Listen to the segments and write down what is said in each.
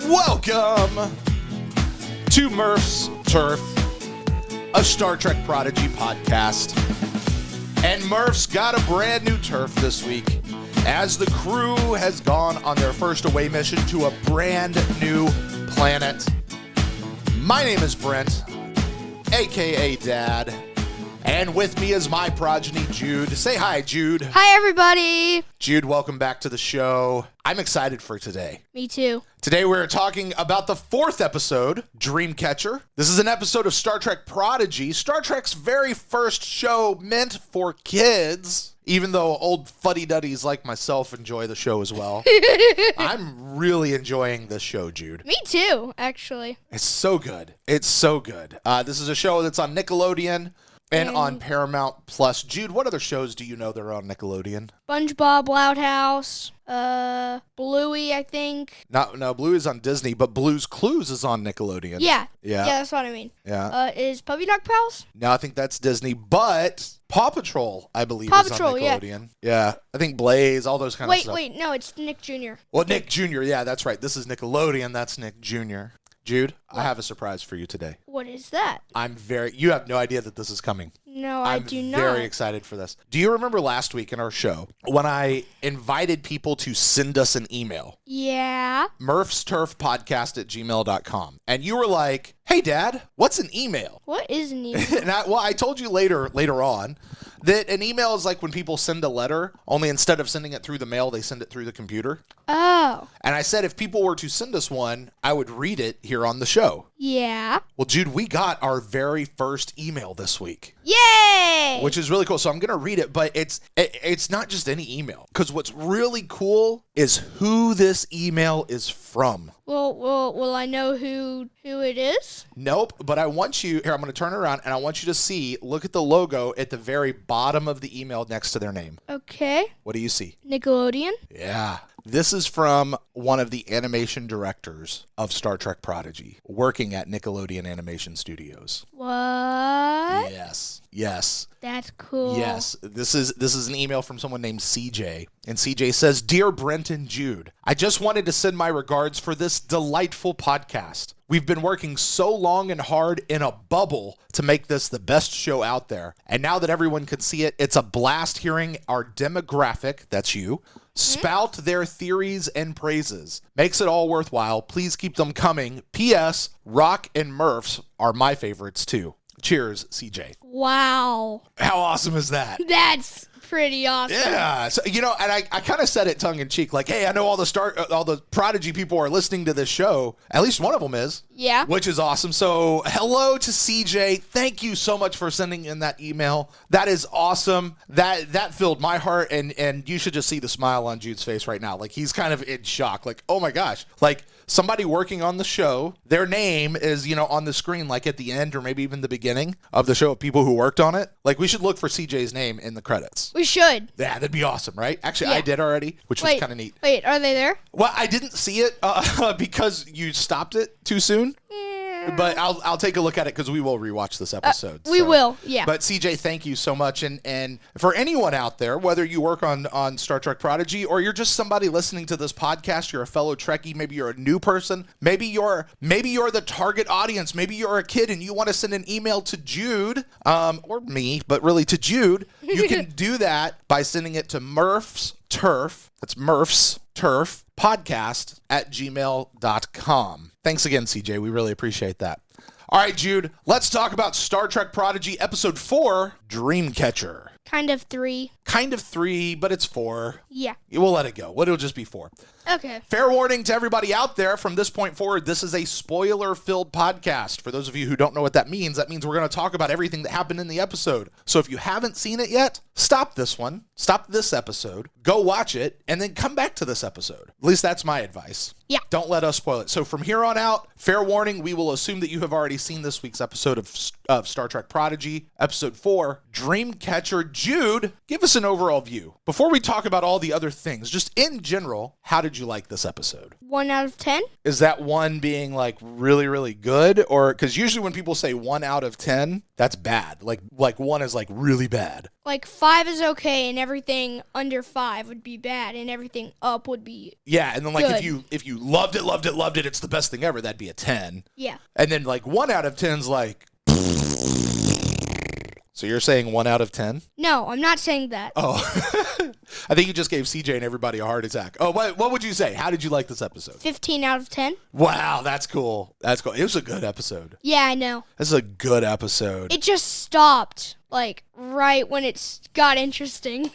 Welcome to Murf's Turf, a Star Trek Prodigy podcast. And Murf's got a brand new turf this week as the crew has gone on their first away mission to a brand new planet. My name is Brent, aka Dad, and with me is my progeny, Jude. Say hi, Jude. Hi, everybody. Jude, welcome back to the show. I'm excited for today. Me too. Today we're talking about the fourth episode, Dreamcatcher. This is an episode of Star Trek Prodigy, Star Trek's very first show meant for kids, even though old fuddy-duddies like myself enjoy the show as well. I'm really enjoying this show, Jude. Me too, actually. It's so good. It's so good. This is a show that's on Nickelodeon and on Paramount Plus. Jude, what other shows do you know that are on Nickelodeon? SpongeBob, Loud House, Bluey, I think. No, Bluey is on Disney, but Blue's Clues is on Nickelodeon. Yeah, that's what I mean. Yeah. Is Puppy Dog Pals? No, I think that's Disney, but Paw Patrol, I believe, is on Nickelodeon. Yeah. I think Blaze, all those kind of stuff. Wait, no, it's Nick Jr. Well, Nick Jr., yeah, that's right. This is Nickelodeon, that's Nick Jr. Jude, what? I have a surprise for you today. What is that? You have no idea that this is coming. No, I do not. I'm very excited for this. Do you remember last week in our show when I invited people to send us an email? Yeah. murfsturfpodcast@gmail.com. And you were like, hey, Dad, what's an email? What is an email? And I told you later on that an email is like when people send a letter, only instead of sending it through the mail, they send it through the computer. Oh. And I said if people were to send us one, I would read it here on the show. Yeah. Well, Jude, we got our very first email this week. Yay! Which is really cool. So I'm going to read it, but it's not just any email. Because what's really cool is who this email is from. Well, will I know who it is? Nope, but I want you, here, I'm going to turn it around, and I want you to look at the logo at the very bottom of the email next to their name. Okay. What do you see? Nickelodeon. Yeah. This is from one of the animation directors of Star Trek Prodigy, working at Nickelodeon Animation Studios. What? Yes. That's cool. Yes. This is an email from someone named CJ. And CJ says, Dear Brent and Jude, I just wanted to send my regards for this delightful podcast. We've been working so long and hard in a bubble to make this the best show out there. And now that everyone can see it, it's a blast hearing our demographic, that's you, spout their theories and praises. Makes it all worthwhile. Please keep them coming. P.S. Rock and Murfs are my favorites too. Cheers, CJ. Wow. How awesome is that? That's pretty awesome. Yeah. So, and I kind of said it tongue in cheek, like, hey, I know all the Prodigy people are listening to this show. At least one of them is. Yeah. Which is awesome. So hello to CJ. Thank you so much for sending in that email. That is awesome. That filled my heart, and you should just see the smile on Jude's face right now. Like, he's kind of in shock. Like, oh my gosh. Like, somebody working on the show, their name is, on the screen, like at the end or maybe even the beginning of the show of people who worked on it. Like, we should look for CJ's name in the credits. We should. Yeah, that'd be awesome, right? Actually, Yeah. I did already, which was kind of neat. Wait, are they there? Well, I didn't see it because you stopped it too soon. But I'll take a look at it because we will rewatch this episode. We will, yeah. But CJ, thank you so much. And for anyone out there, whether you work on Star Trek Prodigy or you're just somebody listening to this podcast, you're a fellow Trekkie, maybe you're a new person, maybe you're the target audience, maybe you're a kid and you want to send an email to Jude, or me, but really to Jude, you can do that by sending it to Murf's Turf. That's Murf's Turf podcast @gmail.com. Thanks again, CJ. We really appreciate that. All right, Jude, let's talk about Star Trek Prodigy Episode 4, Dreamcatcher. Kind of 3. Kind of 3, but it's 4. Yeah. We'll let it go. It'll just be 4. Okay. Fair warning to everybody out there, from this point forward, this is a spoiler-filled podcast. For those of you who don't know what that means we're going to talk about everything that happened in the episode. So if you haven't seen it yet, stop this episode, go watch it, and then come back to this episode. At least that's my advice. Yeah. Don't let us spoil it. So from here on out, fair warning, we will assume that you have already seen this week's episode of Star Trek Prodigy, Episode 4, Dreamcatcher. Jude, give us an overall view. Before we talk about all the other things, just in general, how did you like this episode? 1 out of 10. Is that 1 being like really, really good? Or because usually when people say 1 out of 10, that's bad. Like 1 is like really bad. Like 5 is okay, and everything under 5 would be bad, and everything up would be Yeah, and then like good. if you loved it, it's the best thing ever, that'd be a 10. Yeah. And then like 1 out of 10's like. So you're saying 1 out of 10? No, I'm not saying that. Oh, I think you just gave CJ and everybody a heart attack. Oh, what would you say? How did you like this episode? 15 out of 10. Wow, that's cool. That's cool. It was a good episode. Yeah, I know. This is a good episode. It just stopped, like, right when it got interesting.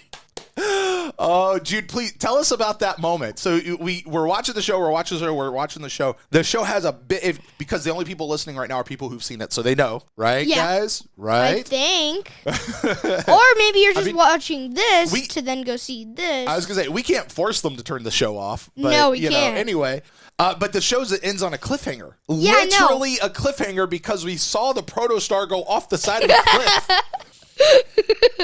Oh, Jude, please tell us about that moment. So we're watching the show. The show has a bit, because the only people listening right now are people who've seen it, so they know, right, Yeah. guys? Right? I think. Or maybe you're just watching this to then go see this. I was going to say, we can't force them to turn the show off. But, No, we can't. Anyway, but the show ends on a cliffhanger. Yeah, I know. Literally a cliffhanger, because we saw the protostar go off the side of the cliff.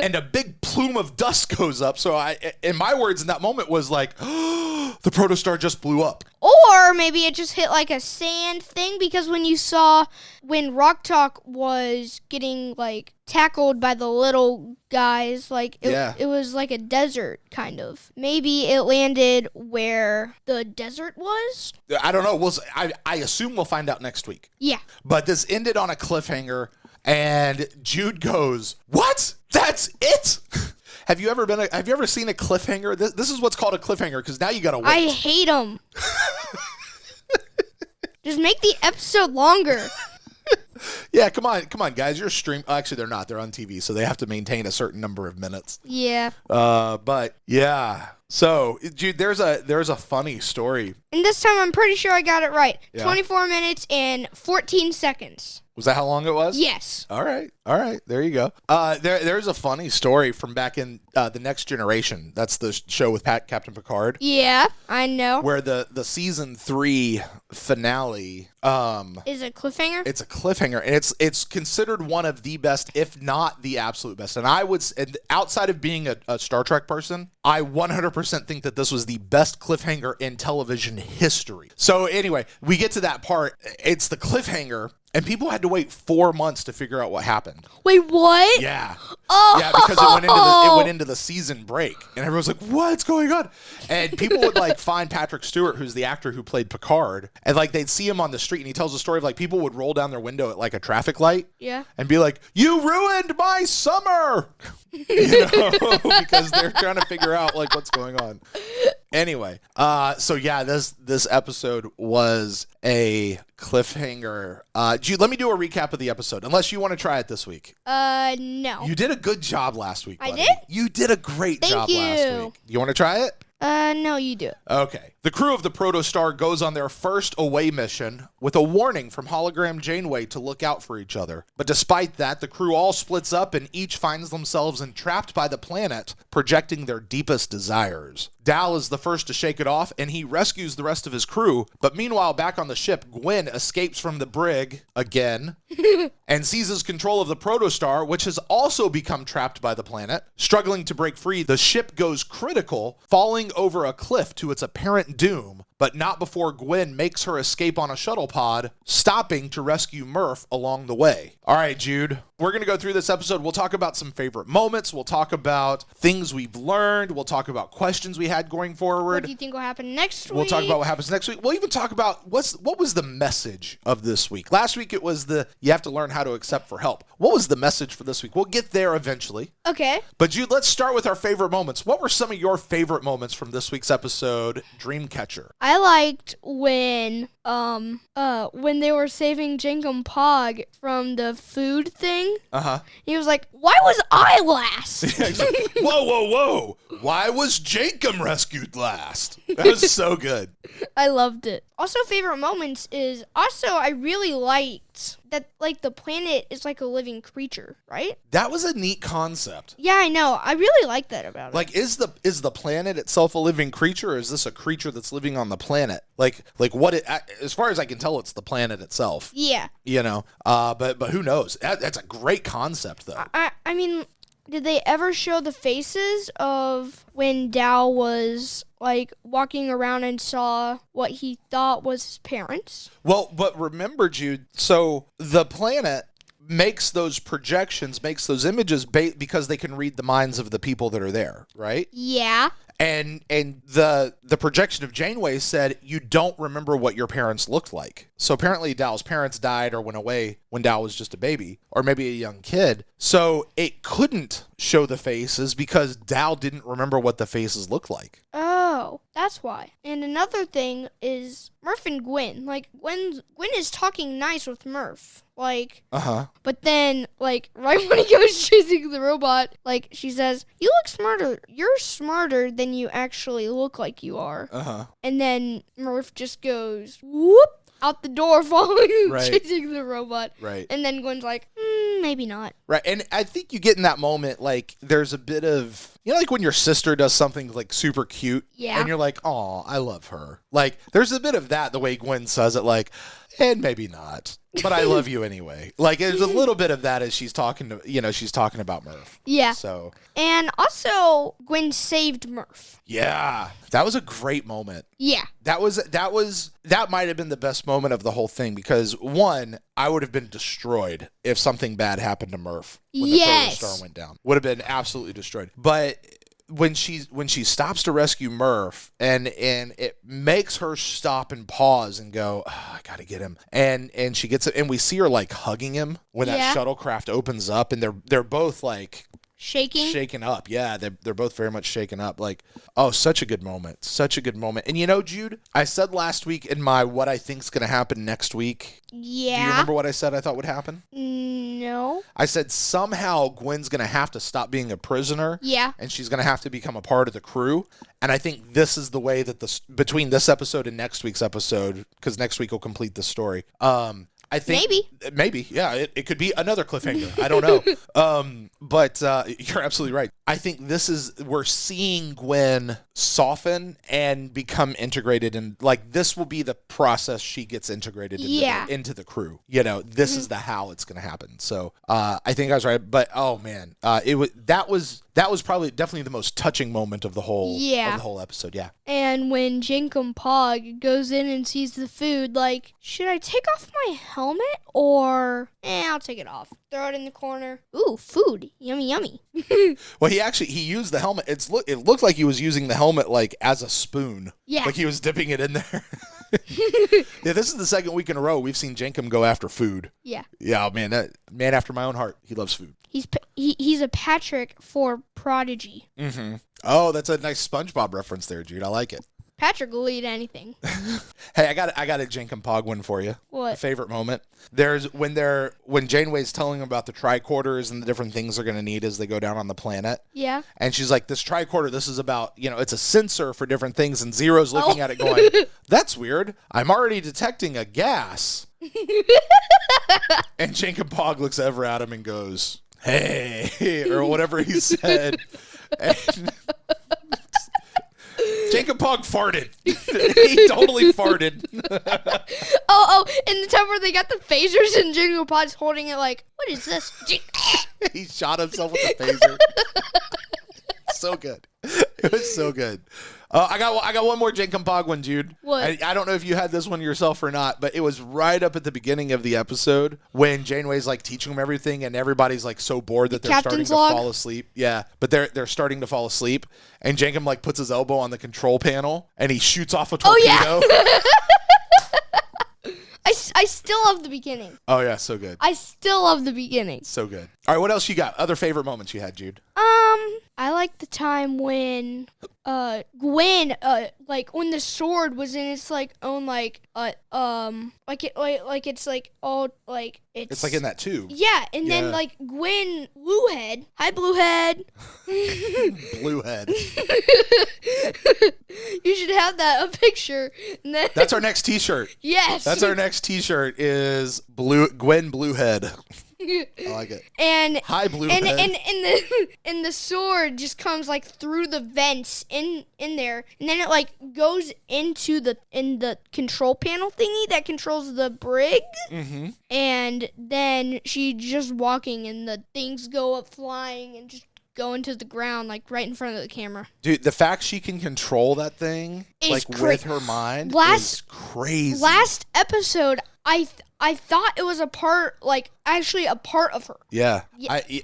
And a big plume of dust goes up. So in my words in that moment was like, the protostar just blew up. Or maybe it just hit like a sand thing, because when Rock Talk was getting like tackled by the little guys, like it was like a desert kind of. Maybe it landed where the desert was. I don't know. I assume we'll find out next week. Yeah. But this ended on a cliffhanger, and Jude goes, "What? That's it?" Have you ever seen a cliffhanger? This is what's called a cliffhanger, because now you gotta wait. I hate them. Just make the episode longer. Yeah, come on, guys. You're actually, they're not. They're on TV, so they have to maintain a certain number of minutes. Yeah. But yeah. So, Jude, there's a funny story. And this time I'm pretty sure I got it right. Yeah. 24 minutes and 14 seconds. Was that how long it was? Yes. All right. There you go. There's a funny story from back in The Next Generation. That's the show with Captain Picard. Yeah, I know. Where the season 3 finale Is a cliffhanger? it's a cliffhanger, and it's considered one of the best, if not the absolute best. And outside of being a Star Trek person, I 100% think that this was the best cliffhanger in television history. So anyway, we get to that part. It's the cliffhanger, and people had to wait 4 months to figure out what happened. Wait, what? Yeah. Oh. Yeah, because it went into the season break, and everyone's like, "What's going on?" And people would like find Patrick Stewart, who's the actor who played Picard, and like they'd see him on the street, and he tells a story of like people would roll down their window at like a traffic light, Yeah. and be like, "You ruined my summer," because they're trying to figure out like what's going on. Anyway, so yeah, this episode was a cliffhanger. Jude, let me do a recap of the episode, unless you want to try it this week. No. You did a good job last week, buddy. I did? You did a great Thank job you. last week. You want to try it? No, you do it. Okay. The crew of the Protostar goes on their first away mission with a warning from Hologram Janeway to look out for each other. But despite that, the crew all splits up and each finds themselves entrapped by the planet, projecting their deepest desires. Dal is the first to shake it off, and he rescues the rest of his crew. But meanwhile, back on the ship, Gwyn escapes from the brig again and seizes control of the Protostar, which has also become trapped by the planet. Struggling to break free, the ship goes critical, falling over a cliff to its apparent doom, but not before Gwyn makes her escape on a shuttle pod, stopping to rescue Murf along the way. All right, Jude, we're going to go through this episode. We'll talk about some favorite moments. We'll talk about things we've learned. We'll talk about questions we had going forward. What do you think will happen next week? We'll talk about what happens next week. We'll even talk about what was the message of this week. Last week it was you have to learn how to accept for help. What was the message for this week? We'll get there eventually. Okay. But Jude, let's start with our favorite moments. What were some of your favorite moments from this week's episode, Dreamcatcher? I liked when they were saving Jankum Pog from the food thing. Uh-huh. He was like, "Why was I last?" He's like, whoa. Why was Jankum rescued last? That was so good. I loved it. Also, favorite moments is I really liked that like the planet is like a living creature, right? That was a neat concept. Yeah, I know. I really like that about it. Like, is the planet itself a living creature, or is this a creature that's living on the planet? Like as far as I can tell, it's the planet itself. Yeah. You know, but who knows? That's a great concept, though. I mean, did they ever show the faces of when Dal was like walking around and saw what he thought was his parents? Well, but remember, Jude, so the planet makes those projections, makes those images because they can read the minds of the people that are there, right? Yeah. And the projection of Janeway said you don't remember what your parents looked like. So apparently Dal's parents died or went away when Dal was just a baby or maybe a young kid. So it couldn't show the faces because Dal didn't remember what the faces looked like. Oh, that's why. And another thing is Murf and Gwyn. Like, Gwyn is talking nice with Murf. Like, but then, like, right when he goes chasing the robot, like, she says, "You look smarter. You're smarter than you actually look like you are." And then Murf just goes, whoop, out the door, following, chasing the robot. Right. And then Gwen's like, maybe not. Right. And I think you get in that moment, like, there's a bit of, you know, like when your sister does something, like, super cute. Yeah. And you're like, "Aw, I love her." Like, there's a bit of that, the way Gwen says it, like, and maybe not, but I love you anyway. Like, there's a little bit of that as she's talking to, you know, she's talking about Murf. Yeah. So. And also, Gwen saved Murf. Yeah. That was a great moment. Yeah. That might have been the best moment of the whole thing because, one, I would have been destroyed if something bad happened to Murf when the Proto Star went down. Would have been absolutely destroyed. But when she stops to rescue Murf and it makes her stop and pause and go, "Oh, I gotta get him," and she gets it, and we see her like hugging him when that shuttlecraft opens up, and they're both like shaken up. Yeah, they're both very much shaken up. Like, oh, such a good moment. Such a good moment. And you know, Jude, I said last week in my what I think's going to happen next week. Yeah. Do you remember what I said I thought would happen? No. I said somehow Gwen's going to have to stop being a prisoner. Yeah. And she's going to have to become a part of the crew. And I think this is the way that between this episode and next week's episode, because next week will complete the story. I think maybe, yeah, it could be another cliffhanger. I don't know. But you're absolutely right. I think we're seeing Gwyn soften and become integrated, and like this will be the process she gets integrated into the crew. You know, this is how it's going to happen. So I think I was right. But oh man, that was probably definitely the most touching moment of the whole episode. Yeah. And when Jenkum Pog goes in and sees the food, like, should I take off my helmet or I'll take it off. Throw it in the corner. Ooh, food. Yummy, yummy. Well, he used the helmet. It looked like he was using the helmet like as a spoon. Yeah. Like he was dipping it in there. Yeah, this is the second week in a row we've seen Jenkum go after food. Yeah. Yeah, man, that man after my own heart. He loves food. He's a Patrick for Prodigy. Mm-hmm. Oh, that's a nice SpongeBob reference there, Jude. I like it. Patrick will eat anything. Hey, I got a Jenkum Pog one for you. What? A favorite moment. There's when Janeway's telling them about the tricorders and the different things they're gonna need as they go down on the planet. Yeah. And she's like, this tricorder, this is about, it's a sensor for different things, and Zero's looking at it going, "That's weird. I'm already detecting a gas." And Jenkum Pog looks over at him and goes, "Hey," or whatever he said. And Jenkum Pog farted. He totally farted. Oh, in the time where they got the phasers and Jenkum Pog's holding it like, what is this? He shot himself with the phaser. So good. It was so good. I got one more Jenkum Pog one, Jude. What? I don't know if you had this one yourself or not, but it was right up at the beginning of the episode when Janeway's like teaching them everything, and everybody's like so bored that they're starting to fall asleep. Yeah, but they're starting to fall asleep, and Jenkum like puts his elbow on the control panel, and he shoots off a torpedo. Oh, yeah. I still love the beginning. Oh yeah, so good. I still love the beginning. So good. All right, what else you got? Other favorite moments you had, Jude? I like the time when Gwyn like when the sword was in its like own like it's like all like it's like in that tube. Yeah, and then like Gwyn Bluehead. Hi, Bluehead. Bluehead. You should have a picture. That's our next T-shirt. Yes. That's our next T-shirt is Gwyn Bluehead. I like it. And hi, Bluehead. And the sword just comes like through the vents in there, and then it like goes into the control panel thingy that controls the brig. Mm-hmm. And then she just walking, and the things go up flying and just go into the ground, like, right in front of the camera. Dude, the fact she can control that thing, with her mind is crazy. Last episode, I thought it was actually a part of her. Yeah.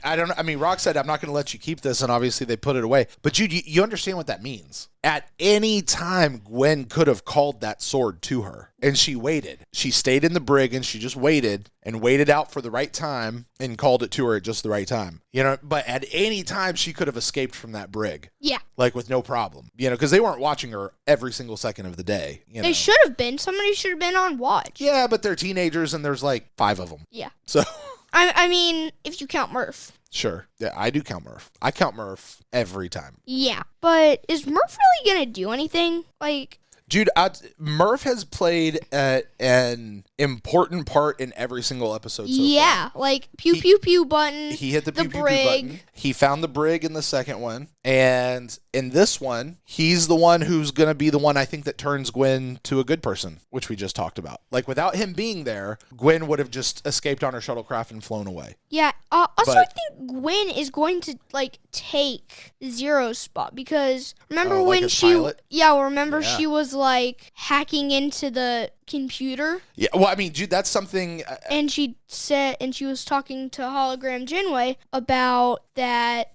I don't know. I mean, Rock said, I'm not going to let you keep this, and obviously they put it away. But Jude, you understand what that means. At any time, Gwyn could have called that sword to her, and she waited. She stayed in the brig, and she just waited out for the right time and called it to her at just the right time. But at any time, she could have escaped from that brig. Yeah. Like, with no problem. Because they weren't watching her every single second of the day. They should have been. Somebody should have been on watch. Yeah, but they're teenagers, and there's like 5 of them. Yeah. So... I mean, if you count Murf. Sure. Yeah, I do count Murf. I count Murf every time. Yeah. But is Murf really going to do anything? Like... Jude, Murf has played an important part in every single episode so far. Like pew pew pew button. He hit the pew pew pew button. He found the brig in the second one. And in this one, he's the one who's going to be the one, I think, that turns Gwyn to a good person, which we just talked about. Like, without him being there, Gwyn would have just escaped on her shuttlecraft and flown away. Yeah. I think Gwyn is going to, like, take Zero's spot because remember when she... pilot? Yeah, she was, like, hacking into the computer. Yeah, well, I mean, Jude, that's something... and she said, and she was talking to Hologram Jinwei about that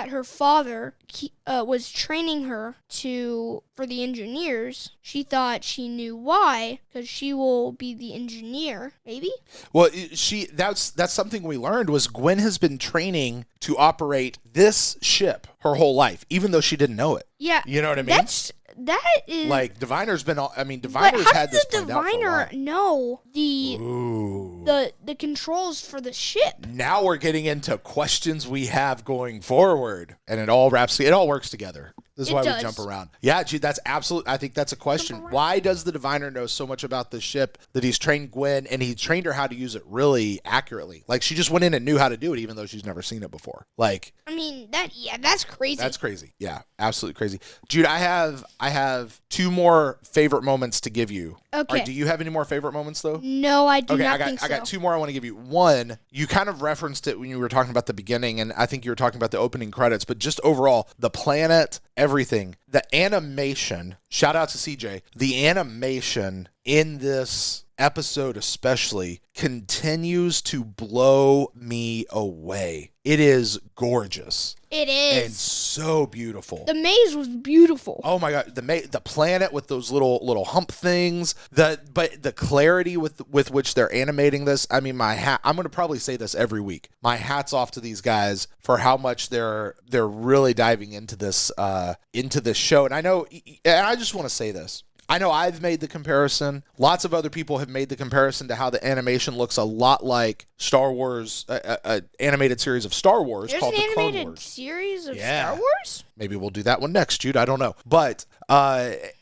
her father was training her for the engineers. She thought she knew why, because she will be the engineer, maybe? Well, that's something we learned was Gwyn has been training to operate this ship her whole life, even though she didn't know it. Yeah. You know what I mean? That is... Like, Diviner's been... Diviner's had this planned out for a while. How does the Diviner know the controls for the ship? Now we're getting into questions we have going forward, and it all works together. This is why we jump around. Yeah, Jude, that's absolute. I think that's a question. Why does the Diviner know so much about the ship that he's trained Gwyn, and he trained her how to use it really accurately? Like, she just went in and knew how to do it, even though she's never seen it before. Like, I mean, that's crazy. That's crazy. Yeah, absolutely crazy. Jude, I have 2 more favorite moments to give you. Okay. Do you have any more favorite moments, though? No, I do not think so. I got 2 more I want to give you. One, you kind of referenced it when you were talking about the beginning, and I think you were talking about the opening credits, but just overall, the planet, everything, the animation, shout out to CJ, the animation in this episode especially continues to blow me away. It is gorgeous. It is. And so beautiful. The maze was beautiful. Oh my god, the planet with those little hump things, but the clarity with which they're animating this. I mean, I'm going to probably say this every week. My hat's off to these guys for how much they're really diving into this show. And I just want to say this. I know I've made the comparison. Lots of other people have made the comparison to how the animation looks a lot like Star Wars, an animated series of Star Wars called The Clone Wars. There's an animated series of Star Wars? Maybe we'll do that one next, Jude. I don't know. But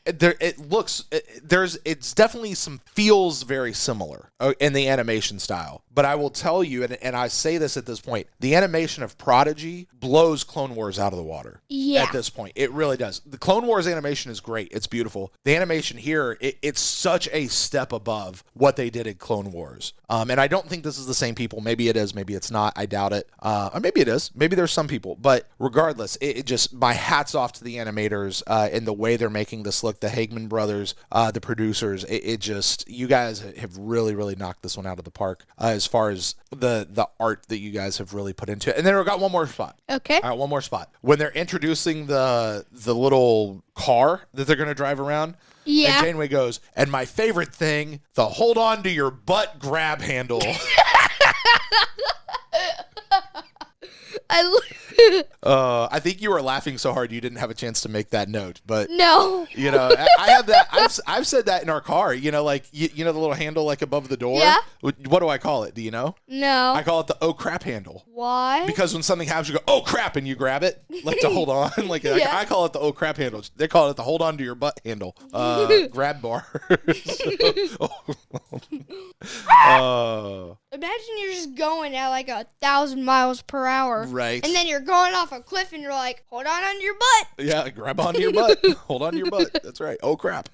it's definitely feels very similar in the animation style. But I will tell you, and I say this at this point, the animation of Prodigy blows Clone Wars out of the water. Yeah. At this point. It really does. The Clone Wars animation is great. It's beautiful. The animation here, it's such a step above what they did in Clone Wars. And I don't think this is the same people. Maybe it is. Maybe it's not. I doubt it. Or maybe it is. Maybe there's some people. But regardless, it just, my hat's off to the animators and the way they're making this look. The Hagman brothers, the producers. It just, you guys have really, really knocked this one out of the park as far as the art that you guys have really put into it. And then we got one more spot. Okay. All right, one more spot. When they're introducing the little car that they're going to drive around. Yeah. And Janeway goes, and my favorite thing, the hold on to your butt grab handle. I think you were laughing so hard you didn't have a chance to make that note, but no, I have that. I've said that in our car. Like you know the little handle like above the door. Yeah. What do I call it? Do you know? No. I call it the oh crap handle. Why? Because when something happens, you go oh crap and you grab it like to hold on. Like yeah. I call it the oh crap handle. They call it the hold on to your butt handle. Grab bar. Imagine you're just going at like 1,000 miles per hour. Right. And then you're going off a cliff and you're like, hold on your butt. Yeah, grab onto your butt. Hold on to your butt. That's right. Oh, crap.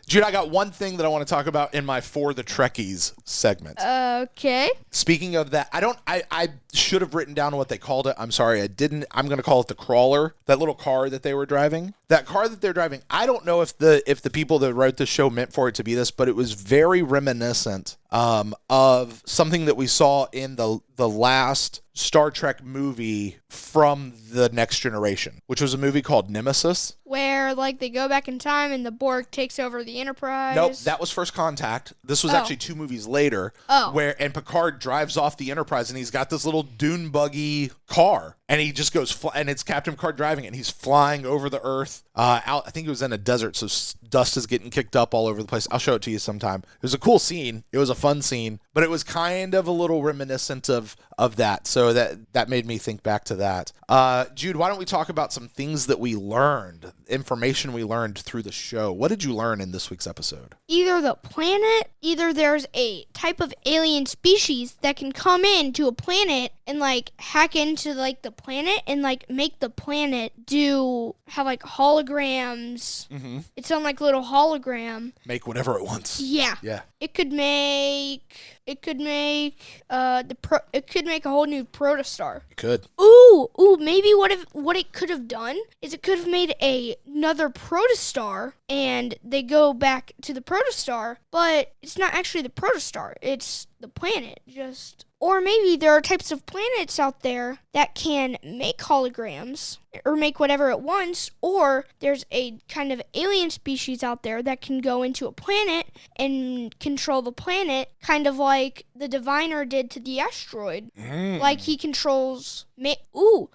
Jude, I got one thing that I want to talk about in my For the Trekkies segment. Okay. Speaking of that, I should have written down what they called it. I'm sorry, I didn't. I'm going to call it the crawler, that little car that they were driving. That car that they're driving, I don't know if the people that wrote the show meant for it to be this, but it was very reminiscent of something that we saw in the last Star Trek movie from the Next Generation, which was a movie called Nemesis. Where, like, they go back in time and the Borg takes over the Enterprise. Nope, that was First Contact. This was actually 2 movies later. And Picard drives off the Enterprise and he's got this little dune buggy car. And he just goes, and it's Captain Picard driving it, and he's flying over the Earth. Out, I think it was in a desert, so dust is getting kicked up all over the place. I'll show it to you sometime. It was a cool scene. It was a fun scene, but it was kind of a little reminiscent of that. So that made me think back to that. Jude, why don't we talk about some things that we learned, information we learned through the show. What did you learn in this week's episode? Either the planet, either there's a type of alien species that can come into a planet and, like, hack into, like, the planet and, like, make the planet have, like, holograms. Mm-hmm. It's on, like, little hologram. Make whatever it wants. Yeah. Yeah. It could make a whole new protostar. It could. Ooh, maybe what it could have done is it could have made another protostar and they go back to the protostar, but it's not actually the protostar, it's the planet. Or maybe there are types of planets out there that can make holograms or make whatever it wants, or there's a kind of alien species out there that can go into a planet and control the planet, kind of like the Diviner did to the asteroid. Like he controls...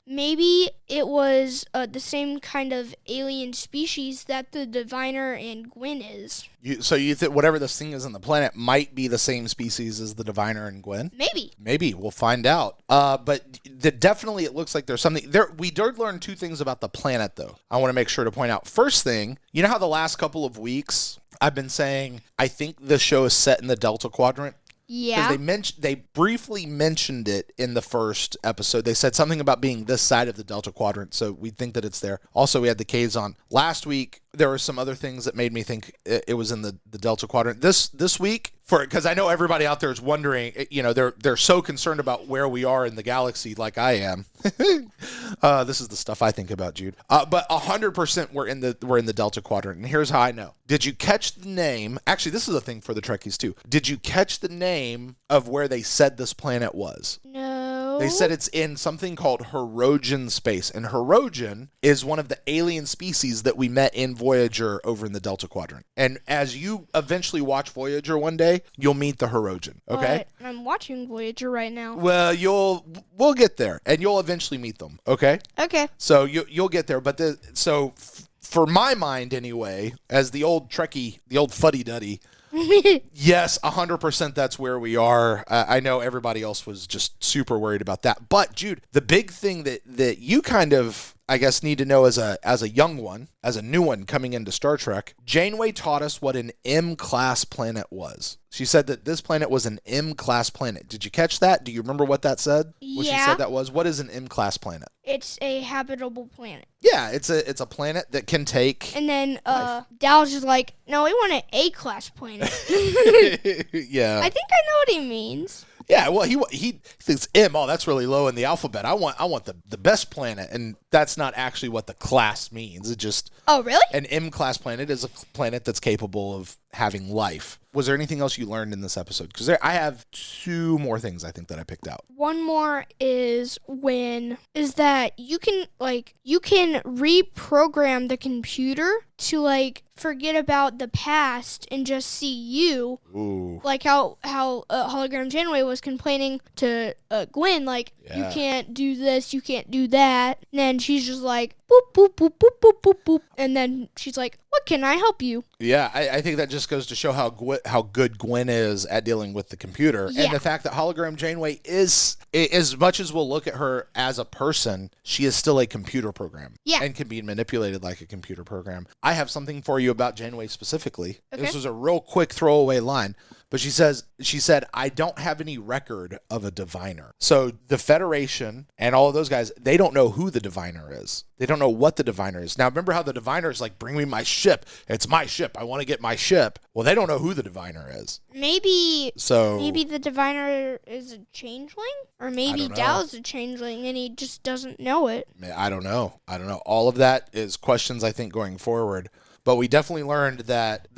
maybe it was the same kind of alien species that the Diviner and Gwyn is. So you think whatever this thing is on the planet might be the same species as the Diviner and Gwyn? Maybe. We'll find out. But definitely it looks like there's something there. We did learn 2 things about the planet, though. I want to make sure to point out. First thing, you know how the last couple of weeks I've been saying I think the show is set in the Delta Quadrant? Yeah. Because they briefly mentioned it in the first episode. They said something about being this side of the Delta Quadrant, so we think that it's there. Also, we had the caves on. Last week, there were some other things that made me think it was in the Delta Quadrant. This week, because I know everybody out there is wondering, they're so concerned about where we are in the galaxy like I am. This is the stuff I think about, Jude. But 100% we're in the Delta Quadrant, and here's how I know. Did you catch the name? Actually, this is a thing for the Trekkies too. Did you catch the name of where they said this planet was? No. They said it's in something called Hirogen space, and Hirogen is one of the alien species that we met in Voyager over in the Delta Quadrant. And as you eventually watch Voyager one day, you'll meet the Hirogen, okay? But I'm watching Voyager right now. Well, we'll get there, and you'll eventually meet them, okay? Okay. So you'll get there, but for my mind anyway, as the old Trekkie, the old fuddy-duddy, yes, 100% that's where we are. I know everybody else was just super worried about that. But, Jude, the big thing that you kind of, I guess, need to know as a young one, as a new one coming into Star Trek, Janeway taught us what an M-class planet was. She said that this planet was an M-class planet. Did you catch that? Do you remember what that said? Yeah. What she said that was? What is an M-class planet? It's a habitable planet. Yeah, it's a planet that can take... And then Dallas is like, no, we want an A-class planet. Yeah. I think I know what he means. Yeah, well, he thinks M. Oh, that's really low in the alphabet. I want the best planet, and that's not actually what the class means. It just really an M-class planet is a planet that's capable of having life. Was there anything else you learned in this episode? Because I have 2 more things I think that I picked out. One more is that you can reprogram the computer to forget about the past and just see you. Ooh. Like how Hologram Janeway was complaining to Gwyn, you can't do this, you can't do that. And then she's just like, boop, boop, boop, boop, boop, boop, boop. And then she's like, what can I help you? Yeah, I think that just goes to show how good Gwyn is at dealing with the computer. Yeah. And the fact that Hologram Janeway is, as much as we'll look at her as a person, she is still a computer program. Yeah. And can be manipulated like a computer program. I have something for you about Janeway specifically. Okay. This was a real quick throwaway line. But she said, I don't have any record of a diviner. So the Federation and all of those guys, they don't know who the diviner is. They don't know what the diviner is. Now, remember how the diviner is like, bring me my ship. It's my ship. I want to get my ship. Well, they don't know who the diviner is. Maybe the diviner is a changeling? Or maybe Dal's a changeling and he just doesn't know it. I don't know. All of that is questions, I think, going forward. But we definitely learned that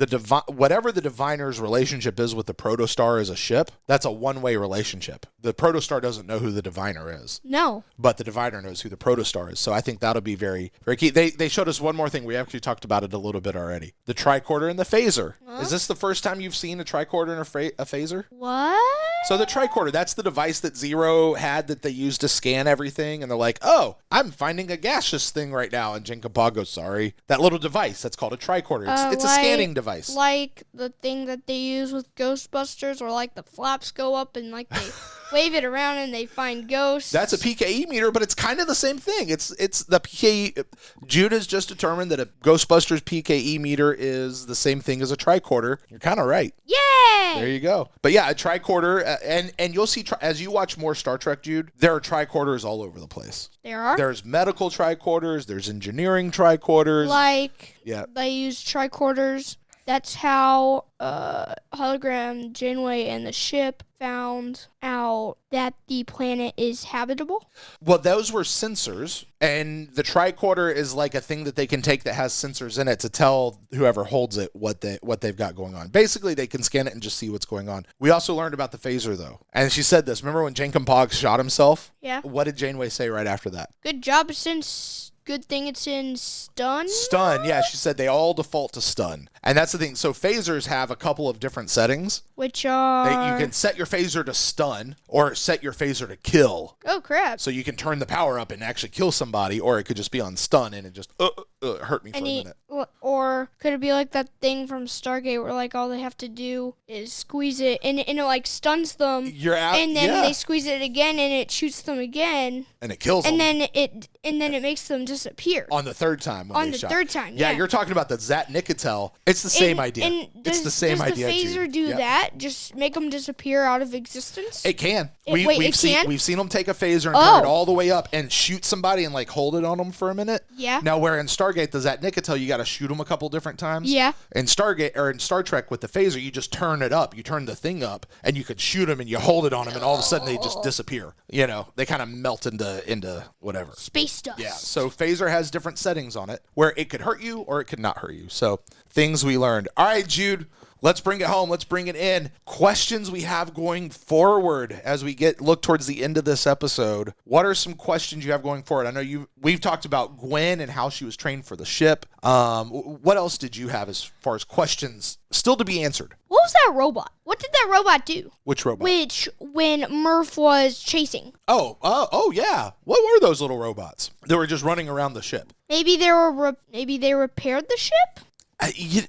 whatever the diviner's relationship is with the protostar as a ship, that's a one-way relationship. The protostar doesn't know who the diviner is. No. But the diviner knows who the protostar is. So I think that'll be very, very key. They showed us one more thing. We actually talked about it a little bit already. The tricorder and the phaser. Huh? Is this the first time you've seen a tricorder and a phaser? What? So the tricorder, that's the device that Zero had that they used to scan everything. And they're like, oh, I'm finding a gaseous thing right now. And Jin Kapog goes, sorry. That little device, that's called a tricorder. It's a scanning device. Like the thing that they use with Ghostbusters, or like the flaps go up and like they wave it around and they find ghosts. That's a PKE meter, but it's kind of the same thing. It's the PKE. Jude has just determined that a Ghostbusters PKE meter is the same thing as a tricorder. You're kind of right. Yay! There you go. But yeah, a tricorder, and you'll see as you watch more Star Trek, Jude, there are tricorders all over the place. There are? There's medical tricorders. There's engineering tricorders. Like, yeah, they use tricorders. That's how Hologram, Janeway, and the ship found out that the planet is habitable. Well, those were sensors, and the tricorder is like a thing that they can take that has sensors in it to tell whoever holds it what they've got going on. Basically, they can scan it and just see what's going on. We also learned about the phaser, though. And she said this. Remember when Jankum Pog shot himself? Yeah. What did Janeway say right after that? Good job, since... Good thing it's in stun? Stun, yeah. She said they all default to stun. And that's the thing. So phasers have a couple of different settings. Which are... You can set your phaser to stun or set your phaser to kill. Oh, crap. So you can turn the power up and actually kill somebody, or it could just be on stun and it just hurt me for a minute. Or could it be like that thing from Stargate where like all they have to do is squeeze it and it like stuns them. You're out. And then they squeeze it again and it shoots them again. And it kills them. And then it makes them disappear. On the third time. On the third time, yeah. You're talking about the Zat Nicotel. It's the same idea. It's the same idea. Does the phaser do that? Just make them disappear out of existence? It can. We've seen them take a phaser and turn it all the way up and shoot somebody and like hold it on them for a minute. Yeah. Now, where in Stargate, the Zat Nicotel, you got to shoot them a couple different times. Yeah. In Stargate or in Star Trek with the phaser, you just turn it up. You turn the thing up and you could shoot them and you hold it on them and all of a sudden they just disappear. You know, they kind of melt into whatever. Space dust. Yeah. So phaser has different settings on it where it could hurt you or it could not hurt you. So things we learned. All right, Jude. Let's bring it home. Let's bring it in. Questions we have going forward as we look towards the end of this episode. What are some questions you have going forward? I know we've talked about Gwyn and how she was trained for the ship. What else did you have as far as questions still to be answered? What was that robot? What did that robot do? Which robot? When Murf was chasing. Oh yeah. What were those little robots? They were just running around the ship. Maybe they repaired the ship?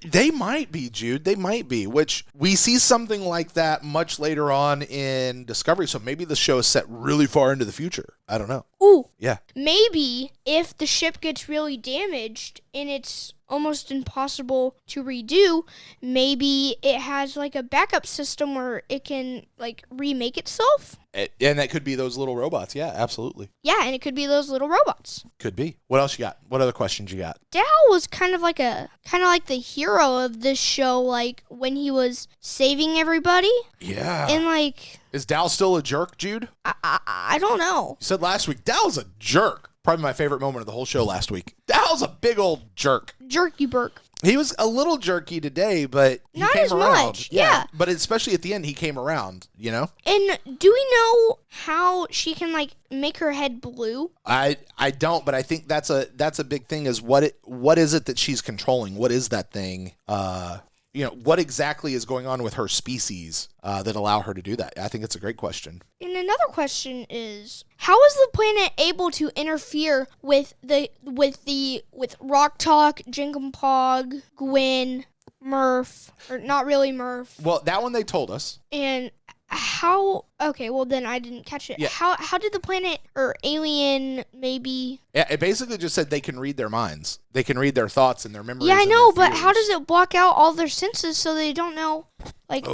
They might be, Jude. They might be, which we see something like that much later on in Discovery. So maybe the show is set really far into the future. I don't know. Ooh. Yeah. Maybe if the ship gets really damaged and it's almost impossible to redo, maybe it has like a backup system where it can like remake itself. And that could be those little robots. Yeah, absolutely. Yeah, and it could be those little robots. Could be. What else you got? What other questions you got? Dal was kind of like the hero of this show, like when he was saving everybody. Yeah. And like, is Dal still a jerk, Jude? I don't know. You said last week Dal's a jerk. Probably my favorite moment of the whole show last week. Dal's a big old jerk. Jerky Burk. He was a little jerky today, but he not came as around. Much. Yeah. But especially at the end, he came around, you know? And do we know how she can, like, make her head blue? I don't, but I think that's a big thing is what is it that she's controlling? What is that thing? What exactly is going on with her species that allow her to do that? I think it's a great question. And another question is, how is the planet able to interfere with Rock Talk, Jinkum Pog, Gwyn, Murf, or not really Murf? Well, that one they told us. And how Okay, well then I didn't catch it. Yeah. How did the planet or alien maybe? Yeah, it basically just said they can read their minds. They can read their thoughts and their memories. Yeah, I know, but fears. how does it block out all their senses so they don't know? Like,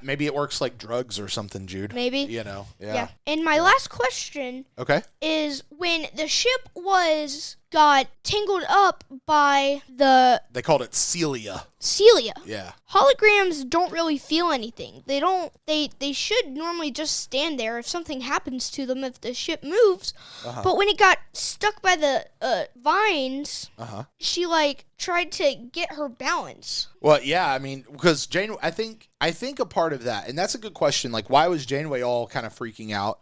maybe it works like drugs or something, Jude. Maybe. Yeah. And my last question is when the ship got tangled up by They called it Celia. Yeah. Holograms don't really feel anything. They should normally just stand there if something happens to them if the ship moves. But when it got stuck by the vines, she tried to get her balance. Well, yeah, I mean, because Janeway, I think a part of that, and that's a good question. Like, why was Janeway all kind of freaking out?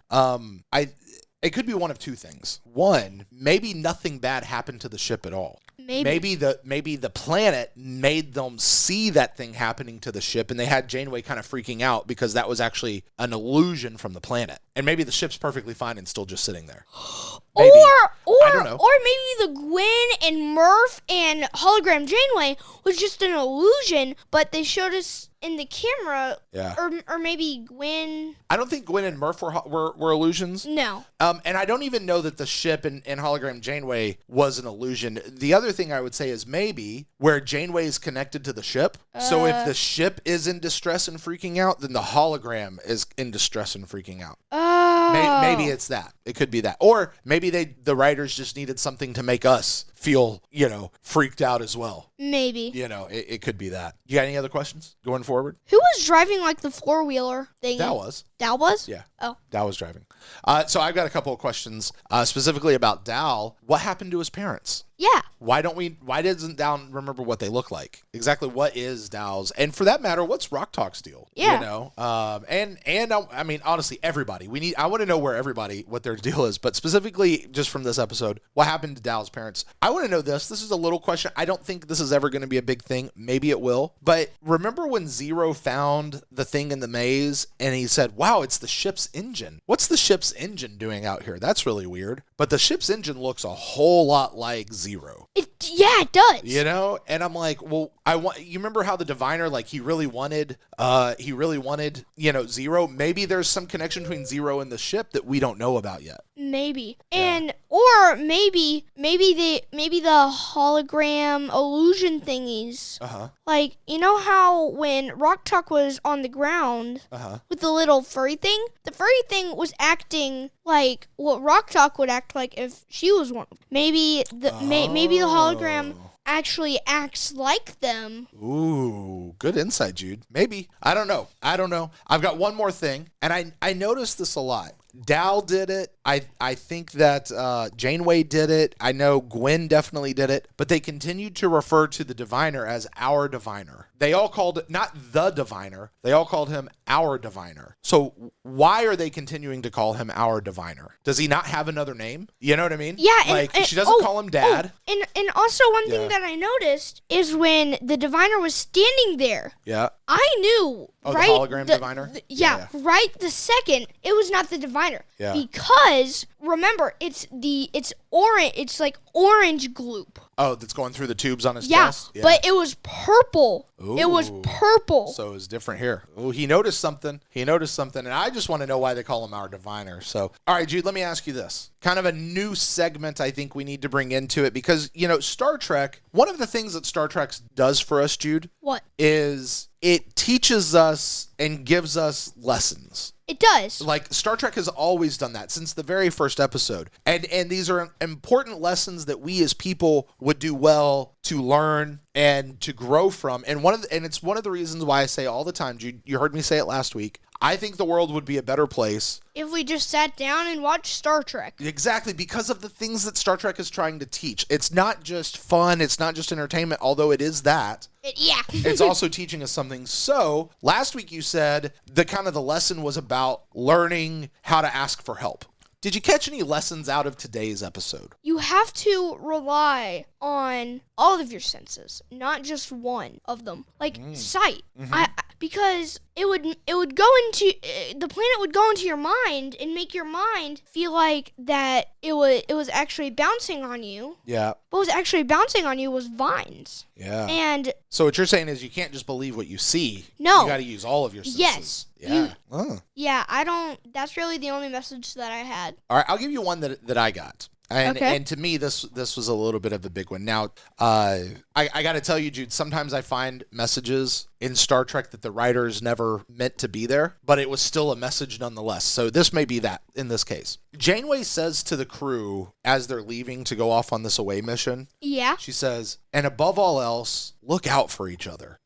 It could be one of two things. One, maybe nothing bad happened to the ship at all. Maybe the planet made them see that thing happening to the ship, and they had Janeway kind of freaking out because that was actually an illusion from the planet. And maybe the ship's perfectly fine and still just sitting there. Maybe. I don't know. Or maybe the Gwyn and Murf and hologram Janeway was just an illusion, but they showed us in the camera. Yeah. Or maybe Gwyn. I don't think Gwyn and Murf were illusions. No. And I don't even know that the ship and hologram Janeway was an illusion. The other thing I would say is maybe where Janeway is connected to the ship. So if the ship is in distress and freaking out, then the hologram is in distress and freaking out. Maybe it's that. It could be that. Or maybe the writers just needed something to make us feel, freaked out as well. Maybe. It could be that. You got any other questions going forward? Who was driving the four-wheeler thing? That was. Dal was? Yeah. Oh. Dal was driving. So I've got a couple of questions specifically about Dal. What happened to his parents? Yeah. Why doesn't Dal remember what they look like? Exactly what is Dal's? And for that matter, what's Rock Talk's deal? Yeah. I mean, honestly, everybody. I want to know what their deal is, but specifically just from this episode, what happened to Dal's parents? I want to know this. This is a little question. I don't think this is ever going to be a big thing. Maybe it will. But remember when Zero found the thing in the maze and he said, wow, it's the ship's engine. What's the ship's engine doing out here? That's really weird. But the ship's engine looks a whole lot like Zero. It does. And I'm like, well, you remember how the diviner, he really wanted, Zero? Maybe there's some connection between Zero and the ship that we don't know about yet. Maybe. Or maybe the hologram illusion thingies. You know how when Rock Talk was on the ground with the little furry thing? The furry thing was acting like what Rock Talk would act like if she was one. Maybe the hologram actually acts like them. Ooh, good insight, Jude. Maybe. I don't know. I've got one more thing, and I noticed this a lot. Dal did it. I think that Janeway did it. I know Gwyn definitely did it. But they continued to refer to the diviner as our diviner. They all called it, not the diviner, they all called him our diviner. So why are they continuing to call him our diviner? Does he not have another name? You know what I mean? Yeah. She doesn't call him Dad. And also one thing that I noticed is when the diviner was standing there. Yeah. I knew. Oh, right, the hologram diviner? Right the second it was not the diviner. Yeah. Because remember, it's orange. It's like orange gloop. Oh, that's going through the tubes on his yeah, chest? Yeah, but it was purple. Ooh. It was purple. So it was different here. Oh, he noticed something. And I just want to know why they call him our diviner. So, all right, Jude, let me ask you this. Kind of a new segment I think we need to bring into it because, Star Trek, one of the things that Star Trek does for us, Jude, what? Is it teaches us and gives us lessons. It does. Star Trek has always done that since the very first episode. And these are important lessons that we as people would do well to learn and to grow from. And it's one of the reasons why I say all the time, Jude, you heard me say it last week, I think the world would be a better place if we just sat down and watched Star Trek. Exactly, because of the things that Star Trek is trying to teach. It's not just fun, it's not just entertainment, although it is that. It's also teaching us something. So, last week you said the lesson was about learning how to ask for help. Did you catch any lessons out of today's episode? You have to rely on all of your senses, not just one of them. Sight. because it would go into the planet would go into your mind and make your mind feel like that it was actually bouncing on you. Yeah. What was actually bouncing on you was vines. Yeah. And so what you're saying is you can't just believe what you see. No. You got to use all of your senses. Yes. Yeah. Yeah, I don't. That's really the only message that I had. All right, I'll give you one that I got. And, Okay. and to me, this was a little bit of a big one. Now, I got to tell you, Jude, sometimes I find messages in Star Trek that the writers never meant to be there, but it was still a message nonetheless. So this may be that in this case. Janeway says to the crew as they're leaving to go off on this away mission, Yeah. she says, and above all else, look out for each other.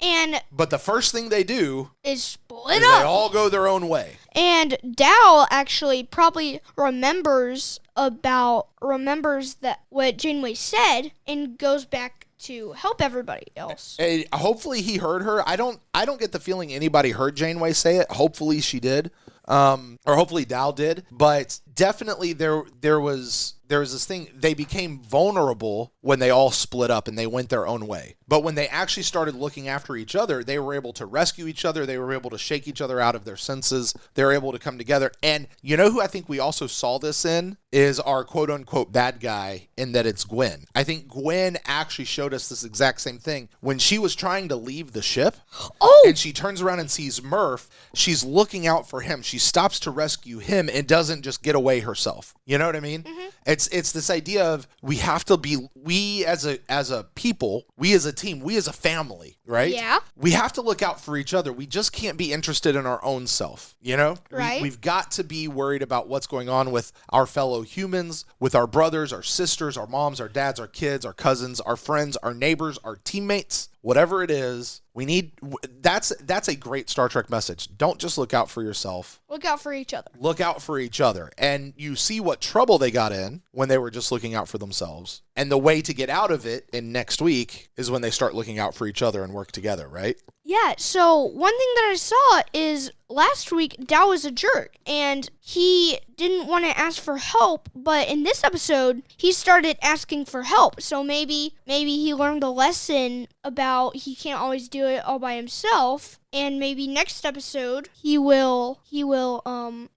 But the first thing they do is split is up. they all go their own way. And Dal actually probably remembers that what Janeway said and goes back to help everybody else. And hopefully he heard her. I don't get the feeling anybody heard Janeway say it. Hopefully she did. Or hopefully Dal did. But definitely there was this thing. They became vulnerable when they all split up and they went their own way. But when they actually started looking after each other, they were able to rescue each other. They were able to shake each other out of their senses. They were able to come together. And you know who I think we also saw this in is our quote unquote bad guy, in that it's Gwyn. I think Gwyn actually showed us this exact same thing when she was trying to leave the ship. Oh! And she turns around and sees Murf. She's looking out for him. She stops to rescue him and doesn't just get away herself. You know what I mean? Mm-hmm. It's this idea of we have to be, we as a people, we as a team, we as a family, right? Yeah. We have to look out for each other. We just can't be interested in our own self, you know? Right. We've got to be worried about what's going on with our fellow humans, with our brothers, our sisters, our moms, our dads, our kids, our cousins, our friends, our neighbors, our teammates, whatever it is. We need, that's a great Star Trek message. Don't just look out for yourself. Look out for each other. Look out for each other. And you see what trouble they got in when they were just looking out for themselves. And the way to get out of it in next week is when they start looking out for each other and work together, right? Yeah, so one thing that I saw is last week Dal was a jerk and he didn't want to ask for help, but in this episode he started asking for help. So maybe he learned a lesson about he can't always do it all by himself, and maybe next episode he will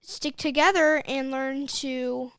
stick together and learn to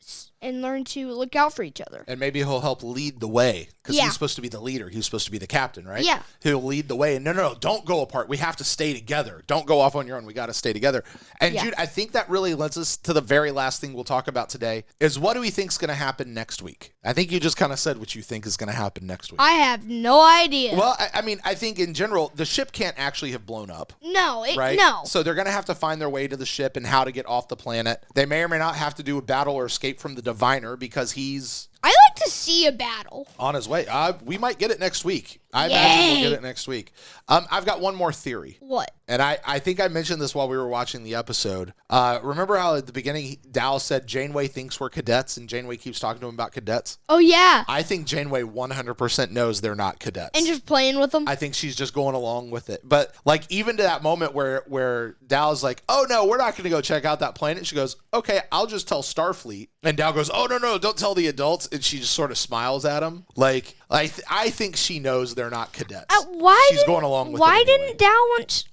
look out for each other. And maybe he'll help lead the way, because Yeah. he's supposed to be the leader. He's supposed to be the captain, right? Yeah. He'll lead the way. And no, don't go apart. We have to stay together. Don't go off on your own. We got to stay together. And Yeah. Jude, I think that really leads us to the very last thing we'll talk about today is what do we think is going to happen next week? I think you just kind of said what you think is going to happen next week. I have no idea. Well, I mean, I think in general, the ship can't actually have blown up. No, Right? no. So they're going to have to find their way to the ship and how to get off the planet. They may or may not have to do a battle or escape from the Diviner because he's I like to see a battle. on his way. We might get it next week. I imagine we'll get it next week. I've got one more theory. What? And I think I mentioned this while we were watching the episode. Remember how at the beginning Dal said Janeway thinks we're cadets and Janeway keeps talking to him about cadets? Oh, yeah. I think Janeway 100% knows they're not cadets. And just playing with them? I think she's just going along with it. But like even to that moment where Dal's like, oh no, we're not going to go check out that planet. She goes, okay, I'll just tell Starfleet. And Dal goes, oh no, don't tell the adults. And she just sort of smiles at him. Like I think she knows they're not cadets. She's going along with it. Why anyway. didn't Dal want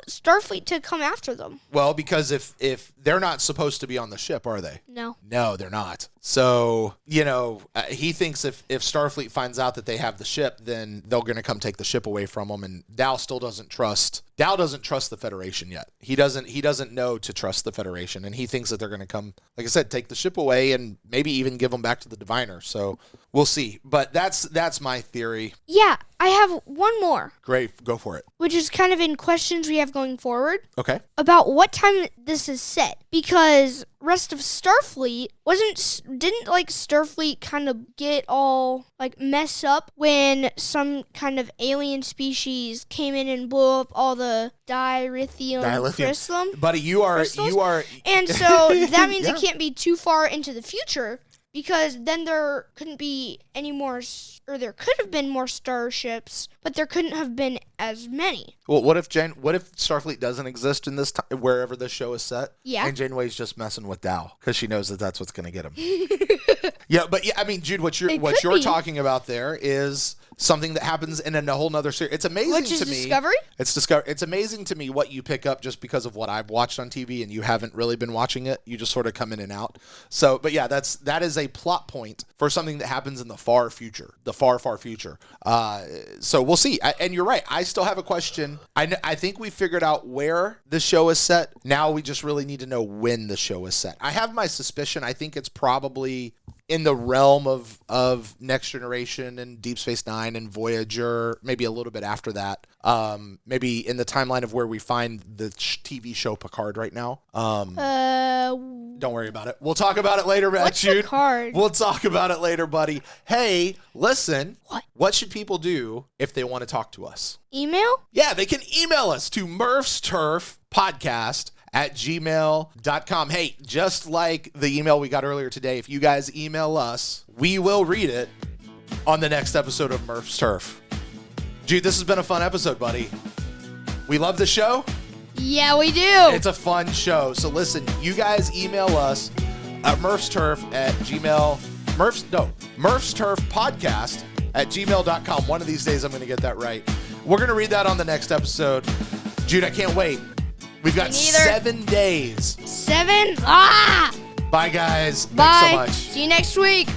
Starfleet to come after them? Well, because if they're not supposed to be on the ship, are they? No. No, they're not. So, he thinks if Starfleet finds out that they have the ship, then they're going to come take the ship away from them. And Dal still doesn't trust. Dal doesn't trust the Federation yet. He doesn't know to trust the Federation, and he thinks that they're going to come, like I said, take the ship away and maybe even give them back to the Diviner. So we'll see. But that's my theory. Yeah, I have one more, Great, go for it. which is kind of in questions we have going forward Okay. about what time this is set, because rest of Starfleet didn't like Starfleet kind of get all like mess up when some kind of alien species came in and blew up all the dilithium crystal. Buddy, you are And so that means Yeah. it can't be too far into the future, because then there couldn't be any more, or there could have been more starships, but there couldn't have been as many. Well, what if Starfleet doesn't exist in this time, wherever this show is set? Yeah. And Janeway's just messing with Dal because she knows that that's what's going to get him. Yeah, but I mean, Jude, what you're be. talking about there is something that happens in a whole nother series. It's amazing Which is to me. Discovery? It's amazing to me what you pick up just because of what I've watched on TV and you haven't really been watching it. You just sort of come in and out. So, but yeah, that is a plot point for something that happens in the far future, far future. So we'll see. And you're right. I still have a question. I think we figured out where the show is set. Now we just really need to know when the show is set. I have my suspicion. I think it's probably in the realm of Next Generation and Deep Space Nine and Voyager, maybe a little bit after that. Maybe in the timeline of where we find the TV show Picard right now. Don't worry about it. We'll talk about it later, Matt. Jude. Picard? We'll talk about it later, buddy. Hey, listen. What should people do if they want to talk to us? Email? Yeah, they can email us to Murf's Turf Podcast at gmail.com. Hey, just like the email we got earlier today, if you guys email us, we will read it on the next episode of Murf's Turf. Jude, this has been a fun episode, buddy. We love the show. Yeah, we do. It's a fun show. So listen, you guys email us at Murf's Turf at Gmail. Murf's Turf Podcast at gmail.com. One of these days I'm going to get that right. We're going to read that on the next episode. Jude, I can't wait. We've got 7 days. 7? Ah! Bye, guys. Bye. Thanks so much. See you next week.